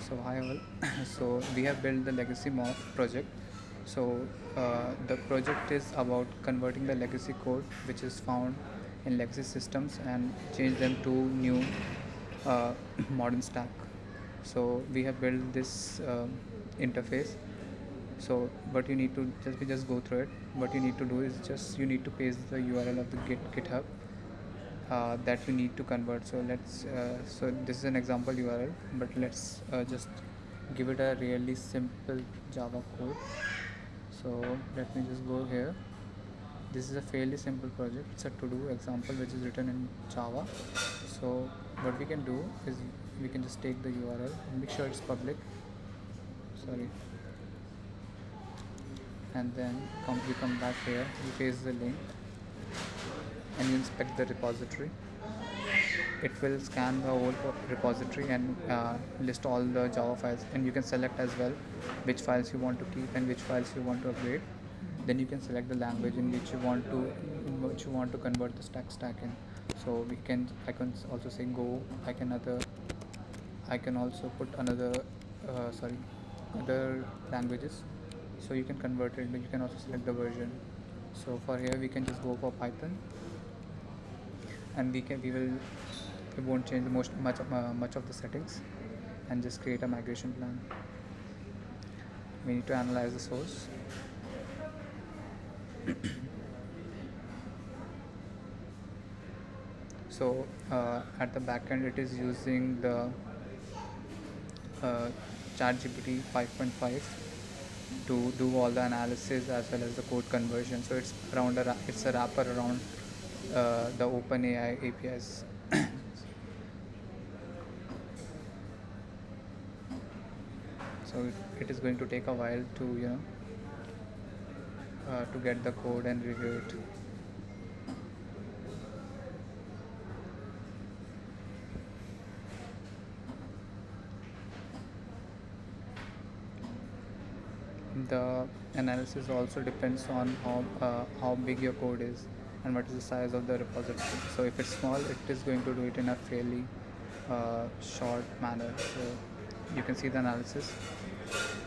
So hi all. So we have built the legacy morph project. So the project is about converting the legacy code which is found in legacy systems and change them to new uh, modern stack. So we have built this interface. So what you need to just go through it. What you need to do is just you need to paste the URL of the GitHub that we need to convert. So so this is an example URL, but let's just give it a really simple Java code. So let me just go here. This is a fairly simple project. It's a to-do example which is written in Java. So what we can do is we can just take the URL and make sure it's public. Sorry. And then we come back here, you paste the link and you inspect the repository. It will scan the whole repository and list all the Java files, and you can select as well which files you want to keep and which files you want to upgrade. Then you can select the language in which you want to convert the stack in. So I can also say Go. I can also put other languages, so you can convert it. You can also select the version. So for here we can just go for Python, and we won't change much of the settings, and just create a migration plan. We need to analyze the source. So at the backend it is using the uh, ChatGPT 5.5 to do all the analysis as well as the code conversion. So it's a wrapper around the OpenAI APIs. So it is going to take a while to to get the code and review it. The analysis also depends on how big your code is and what is the size of the repository. So if it's small, it is going to do it in a fairly short manner. So you can see the analysis.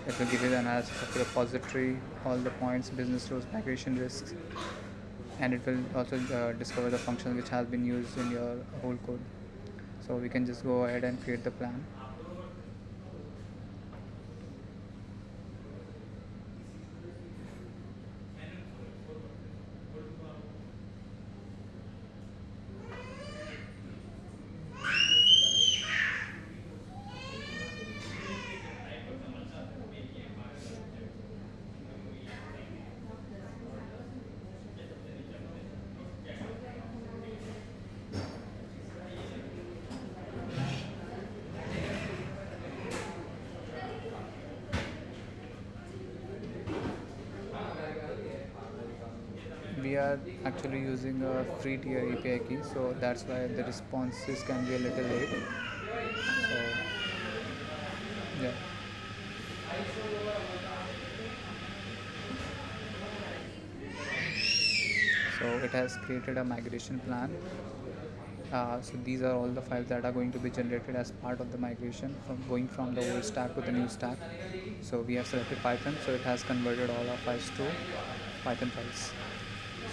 It will give you the analysis of the repository, all the points, business rules, migration risks, and it will also discover the function which has been used in your whole code. So we can just go ahead and create the plan. We are actually using a free tier API key, so that's why the responses can be a little late. So yeah. So it has created a migration plan. So these are all the files that are going to be generated as part of the migration from going from the old stack to the new stack. So we have selected Python, so it has converted all our files to Python files.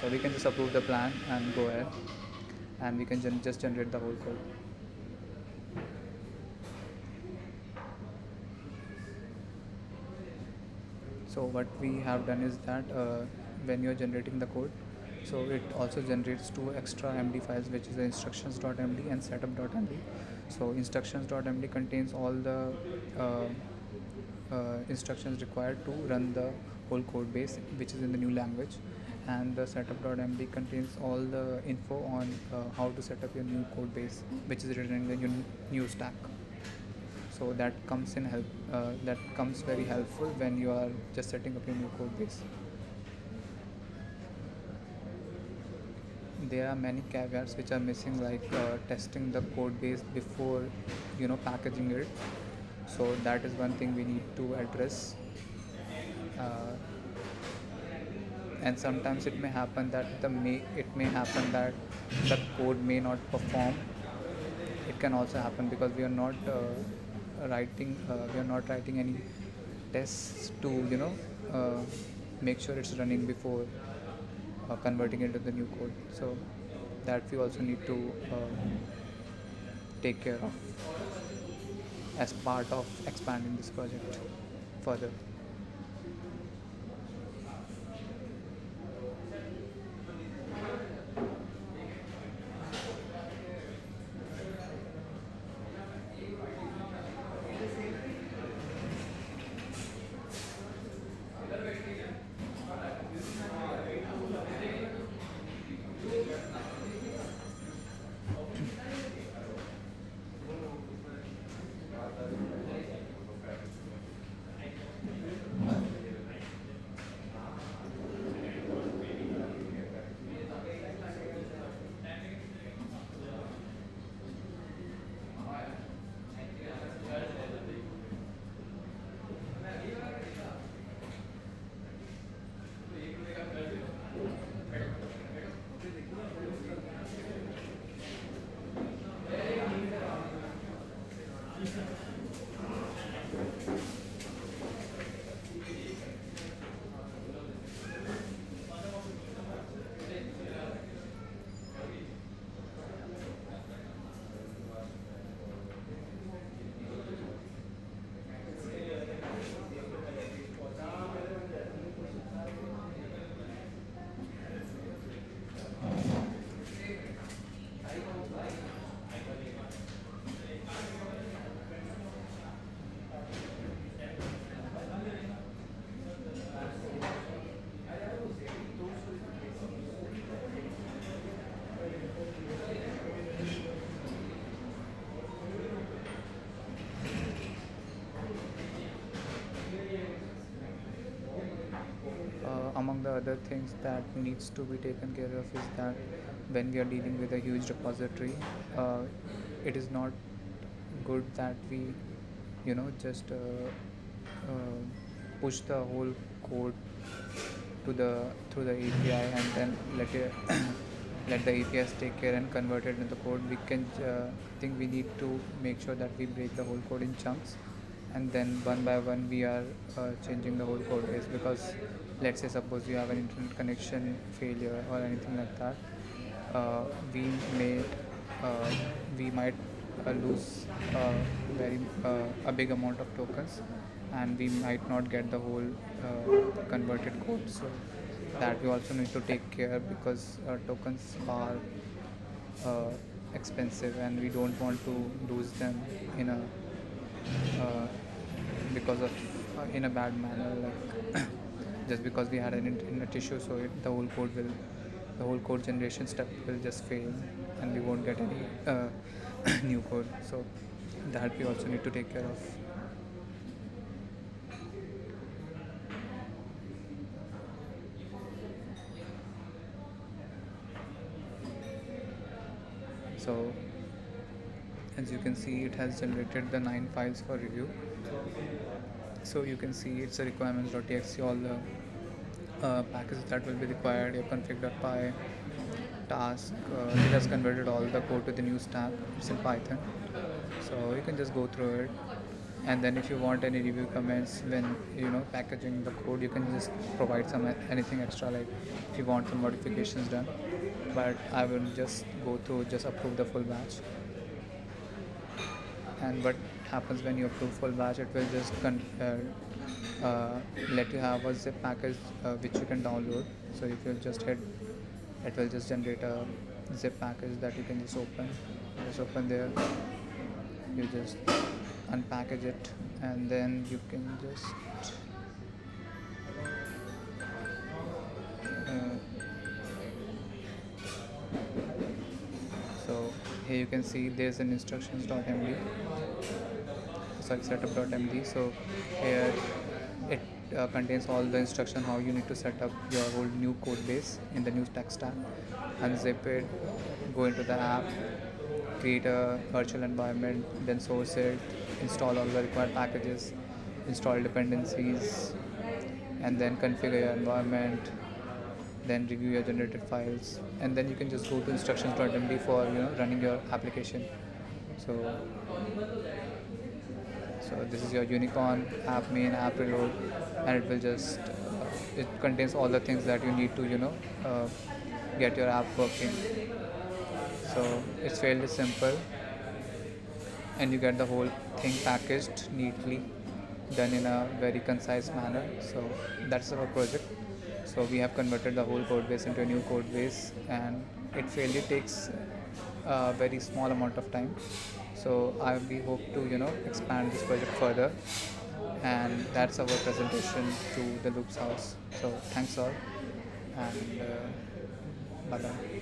So we can just approve the plan and go ahead, and we can just generate the whole code. So what we have done is that when you're generating the code, so it also generates two extra MD files, which is the instructions.md and setup.md. So instructions.md contains all the uh, instructions required to run the whole code base, which is in the new language, and the setup.md contains all the info on how to set up your new code base, which is written in the new stack. So that comes very helpful when you are just setting up your new code base. There are many caveats which are missing, like testing the code base before packaging it. So that is one thing we need to address. uh, and sometimes it may happen that the code may not perform. It can also happen because we are not not writing any tests to uh, make sure it's running before converting it to the new code. So that we also need to take care of as part of expanding this project further. Among the other things that needs to be taken care of is that when we are dealing with a huge repository, uh, it is not good that we just uh, push the whole code to the through the API and then let it let the APIs take care and convert it into code. We can I think we need to make sure that we break the whole code in chunks, and then one by one we are changing the whole code base. Because let's say suppose you have an internet connection failure or anything like that, uh, we may uh, we might lose very a big amount of tokens, and we might not get the whole converted code. So that we also need to take care, because tokens are uh, expensive and we don't want to lose them in a uh, because of in a bad manner, like just because we had an internet issue. So the whole code generation step will just fail and we won't get any new code. So that we also need to take care of. So as you can see, it has generated the 9 files for review. So you can see it's a requirements.txt, all the packages that will be required, your config.py task. It has converted all the code to the new stack. It's in Python, so you can just go through it. And then if you want any review comments when packaging the code, you can just provide some anything extra, like if you want some modifications done. But I will just go through, just approve the full batch. And what happens when you approve full batch, it will just let you have a zip package which you can download. So if you just hit, it will just generate a zip package that you can just open there. You just unpackage it, and then you can just uh, so here you can see there's an instructions.md, sorry, setup.md. So here it contains all the instruction how you need to set up your whole new code base in the new tech stack. Unzip it, go into the app, create a virtual environment, then source it, install all the required packages, install dependencies, and then configure your environment, then review your generated files, and then you can just go to instructions.md for running your application. So So this is your unicorn app main app reload, and it will just it contains all the things that you need to uh, get your app working. So it's fairly simple, and you get the whole thing packaged neatly, done in a very concise manner. So that's our project. So we have converted the whole code base into a new code base, and it fairly takes a very small amount of time. So we hope to expand this project further, and that's our presentation to the Loops house. So thanks all, and bye bye.